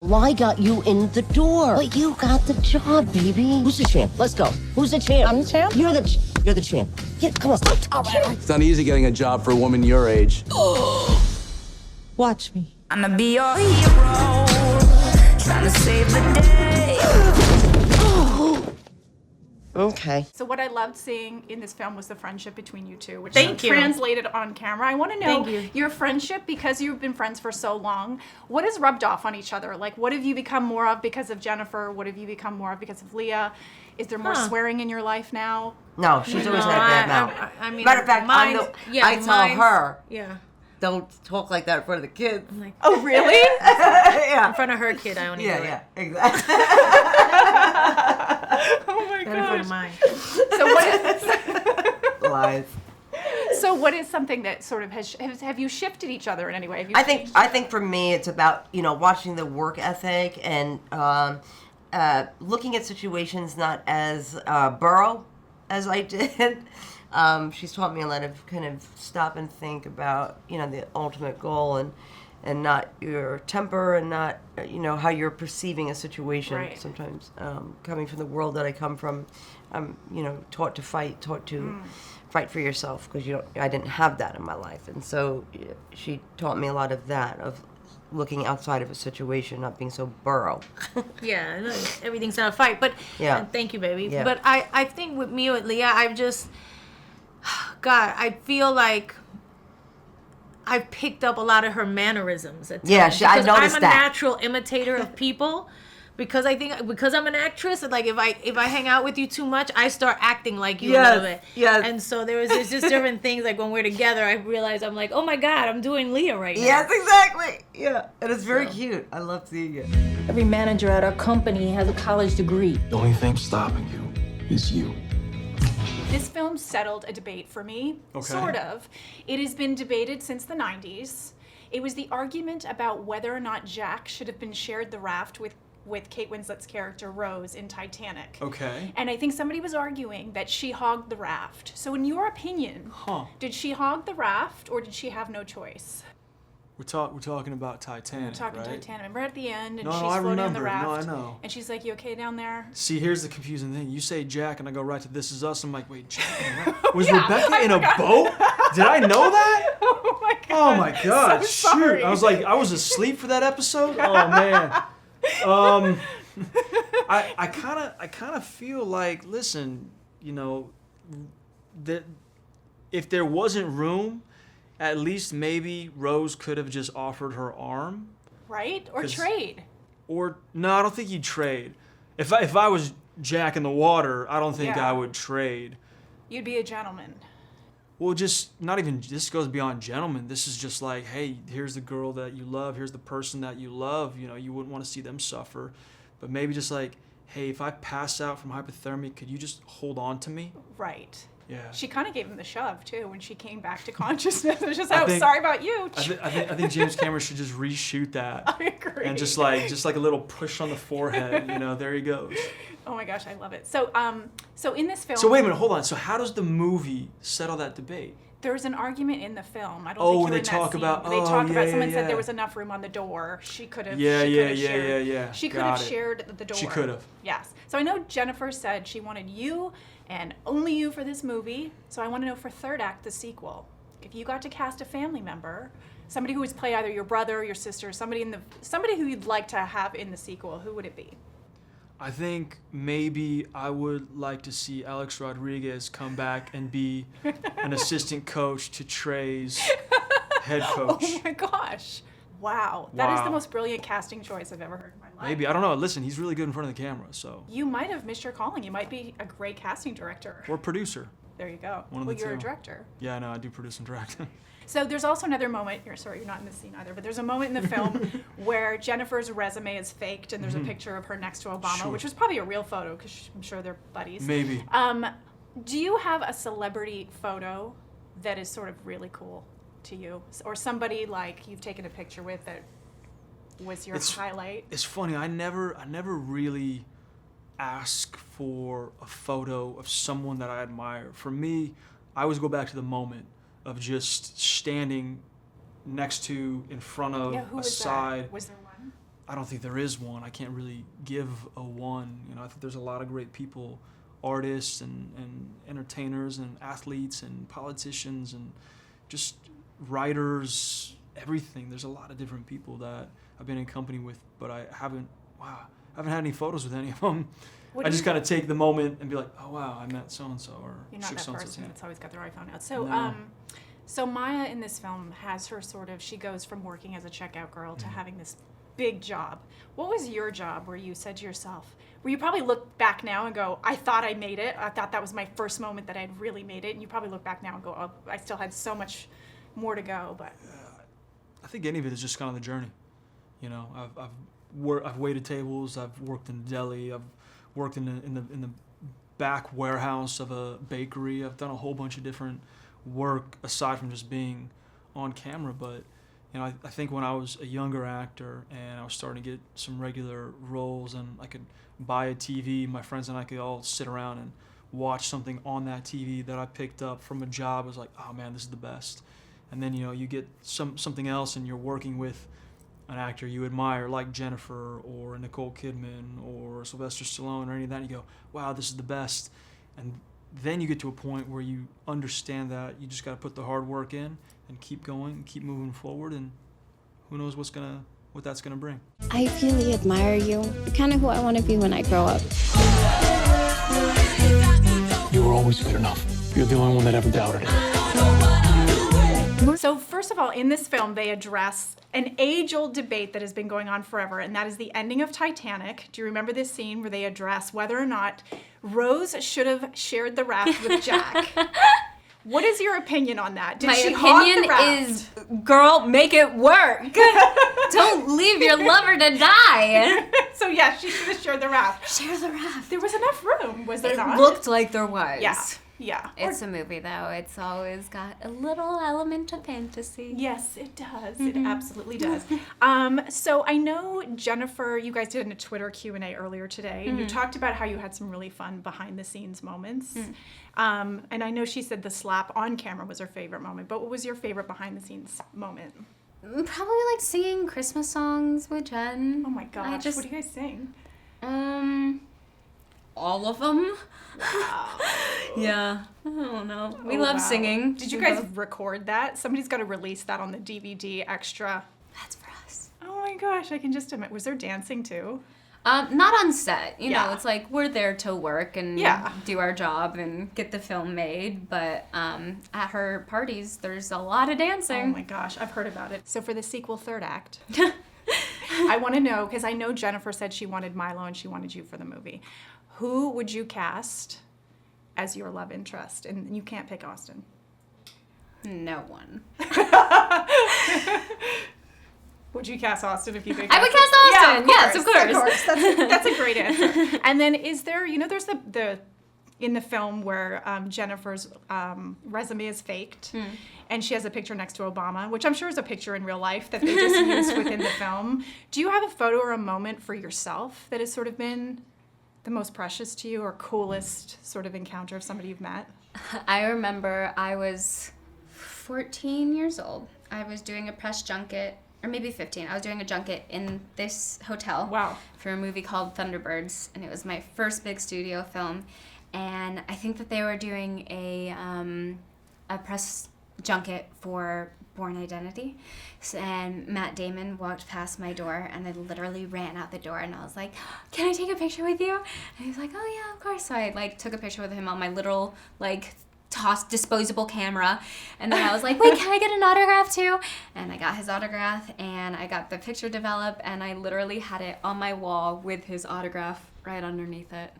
Well, I got you in the door, but you got the job, baby. Who's the champ? Let's go. Who's the champ? I'm the champ? You're the champ. Yeah, come on. It's not easy getting a job for a woman your age. Watch me. I'ma be your hero, trying to save the day. Okay. So what I loved seeing in this film was the friendship between you two, which Thank you. translated on camera. I want to know Thank you. your friendship, because you've been friends for so long. What has rubbed off on each other? Like, what have you become more of because of Jennifer? What have you become more of because of Leah? Is there more swearing in your life now? No, she's always had a bad mouth. I mean, Matter of fact, I tell her, Yeah. don't talk like that in front of the kids. I'm like, Oh, really? Yeah. in front of her kid, I only do it. Yeah, exactly. Oh my Not in front gosh. of mine. Lies. So what is something that sort of have you shifted each other in any way? Have you I think for me it's about, watching the work ethic and looking at situations not as burrow as I did. She's taught me a lot of kind of stop and think about, the ultimate goal and not your temper and not, how you're perceiving a situation. Right. Sometimes coming from the world that I come from, I'm, taught to fight, fight for yourself, because I didn't have that in my life. And so she taught me a lot of that, of looking outside of a situation, not being so burrow. Yeah, no, everything's not a fight. But Yeah. and thank you, baby. Yeah. But I think with me, with Leah, I've just, God, I feel like I've picked up a lot of her mannerisms at times. Yeah, I because noticed I'm a that. natural imitator of people. Because I'm an actress, like if I hang out with you too much, I start acting like you a little bit. Yes. And so there's just different things, like when we're together, I realize I'm like, oh my God, I'm doing Leah right now. Yes, exactly. Yeah, and it's very cute. I love seeing it. Every manager at our company has a college degree. The only thing stopping you is you. This film settled a debate for me, sort of. It has been debated since the 90s. It was the argument about whether or not Jack should have been shared the raft with Kate Winslet's character Rose in Titanic. Okay. And I think somebody was arguing that she hogged the raft. So in your opinion, did she hog the raft or did she have no choice? We're talking about Titanic, We're talking right? Titanic. Remember at the end, and No, she's I floating on the remember. raft. No, I know. And she's like, "You okay down there?" See, here's the confusing thing. You say Jack, and I go right to This Is Us. I'm like, wait, Jack? Was Yeah, Rebecca I in a forgot. boat? Did I know that? Oh my god. Oh my god! So Shoot! sorry. I was like, I was asleep for that episode. Oh man. I kind of feel like, listen, that if there wasn't room, at least maybe Rose could have just offered her arm. Right? Or trade. Or no, I don't think you'd trade. If I was Jack in the water, I don't think Yeah. I would trade. You'd be a gentleman. Well, just not even, this goes beyond gentlemen. This is just like, hey, here's the girl that you love. Here's the person that you love. You wouldn't want to see them suffer. But maybe just like, hey, if I pass out from hypothermia, could you just hold on to me? Right. Yeah. She kind of gave him the shove too when she came back to consciousness. It was just, I oh, think- sorry about you. I think James Cameron should just reshoot that. I agree. And just like a little push on the forehead, there he goes. Oh my gosh, I love it. So, so in this film, So wait a minute, hold on. So how does the movie settle that debate? there's an argument in the film. I don't Oh, think you were they in that talk scene. about- They oh, talk about yeah, someone yeah, said yeah. there was enough room on the door. She could have. Yeah. She could have shared the door. She could have. Yes. So I know Jennifer said she wanted you and only you for this movie. So I want to know for third act, the sequel, if you got to cast a family member, somebody who would play either your brother, your sister, somebody who you'd like to have in the sequel, who would it be? I think maybe I would like to see Alex Rodriguez come back and be an assistant coach to Trey's head coach. Oh my gosh. Wow. That is the Wow. most brilliant casting choice I've ever heard in my life. Maybe, I don't know. Listen, he's really good in front of the camera, so. You might have missed your calling. You might be a great casting director. Or producer. There you go. One of Well, the you're a two. director. Yeah, I know, I do produce and direct. So there's also another moment, you're not in this scene either, but there's a moment in the film where Jennifer's resume is faked and there's a picture of her next to Obama, Sure. which was probably a real photo because I'm sure they're buddies. Maybe. Do you have a celebrity photo that is sort of really cool to you? Or somebody like you've taken a picture with that was your highlight? It's funny, I never really ask for a photo of someone that I admire. For me, I always go back to the moment of just standing next to, in front of, Yeah, who was aside. that? Was there one? I don't think there is one. I can't really give a one. You know, I think there's a lot of great people, artists and entertainers and athletes and politicians and just writers, everything. There's a lot of different people that I've been in company with, but I haven't had any photos with any of them. I just kind of take the moment and be like, oh wow, I met so-and-so or you're not that so-and-so. person that's always got their iPhone out. So, No. so Maya in this film has her she goes from working as a checkout girl to having this big job. What was your job where you said to yourself, where you probably look back now and go, I thought I made it. I thought that was my first moment that I'd really made it. And you probably look back now and go, oh, I still had so much more to go. But I think any of it is just kind of the journey. You know, I've waited tables. I've worked in a deli. I've worked in the back warehouse of a bakery. I've done a whole bunch of different work aside from just being on camera. But you know, I think when I was a younger actor and I was starting to get some regular roles and I could buy a TV, my friends and I could all sit around and watch something on that TV that I picked up from a job. I was like, oh man, this is the best. And then, you know, you get something else and you're working with an actor you admire like Jennifer or Nicole Kidman or Sylvester Stallone or any of that, and you go, wow, this is the best. And then you get to a point where you understand that you just got to put the hard work in and keep going and keep moving forward, and who knows what that's gonna bring. I really admire you. You're kind of who I want to be when I grow up. You were always good enough. You're the only one that ever doubted it. so first of all, in this film, they address an age-old debate that has been going on forever, and that is the ending of Titanic. Do you remember this scene where they address whether or not Rose should have shared the raft with Jack? What is your opinion on that? Did My she hog the opinion raft? is, girl, make it work. Don't leave your lover to die. So yeah, she should have shared the raft. Share the raft. There was enough room, was there It not? looked like there was. Yeah. It's a movie, though. It's always got a little element of fantasy. Yes, it does. It absolutely does. So I know, Jennifer, you guys did a Twitter Q&A earlier today, and you talked about how you had some really fun behind-the-scenes moments. And I know she said the slap on camera was her favorite moment, but what was your favorite behind-the-scenes moment? Probably like singing Christmas songs with Jen. Oh my gosh, what do you guys sing? All of them. Wow. Yeah, I don't know. We love singing. Did you guys record that? Somebody's got to release that on the DVD extra. That's for us. Oh my gosh, I can just imagine. Was there dancing too? Not on set. You know, Yeah. it's like we're there to work and Yeah. do our job and get the film made. But at her parties, there's a lot of dancing. Oh my gosh, I've heard about it. So for the sequel, third act, I want to know, because I know Jennifer said she wanted Milo and she wanted you for the movie. Who would you cast as your love interest? And you can't pick Austin. No one. Would you cast Austin if you could? I would cast Austin. Yes, of course. That's a great answer. And then is there, you know, there's the in the film where Jennifer's resume is faked, and she has a picture next to Obama, which I'm sure is a picture in real life that they just used within the film. Do you have a photo or a moment for yourself that has sort of been the most precious to you or coolest sort of encounter of somebody you've met? I remember I was 14 years old. I was doing a press junket, or maybe 15. I was doing a junket in this hotel. Wow. For a movie called Thunderbirds, and it was my first big studio film. And I think that they were doing a press junket for Born Identity. And Matt Damon walked past my door, and I literally ran out the door, and I was like, can I take a picture with you? And he was like, oh yeah, of course. So I took a picture with him on my little tossed disposable camera, and then I was like, wait, can I get an autograph too? And I got his autograph, and I got the picture developed, and I literally had it on my wall with his autograph right underneath it.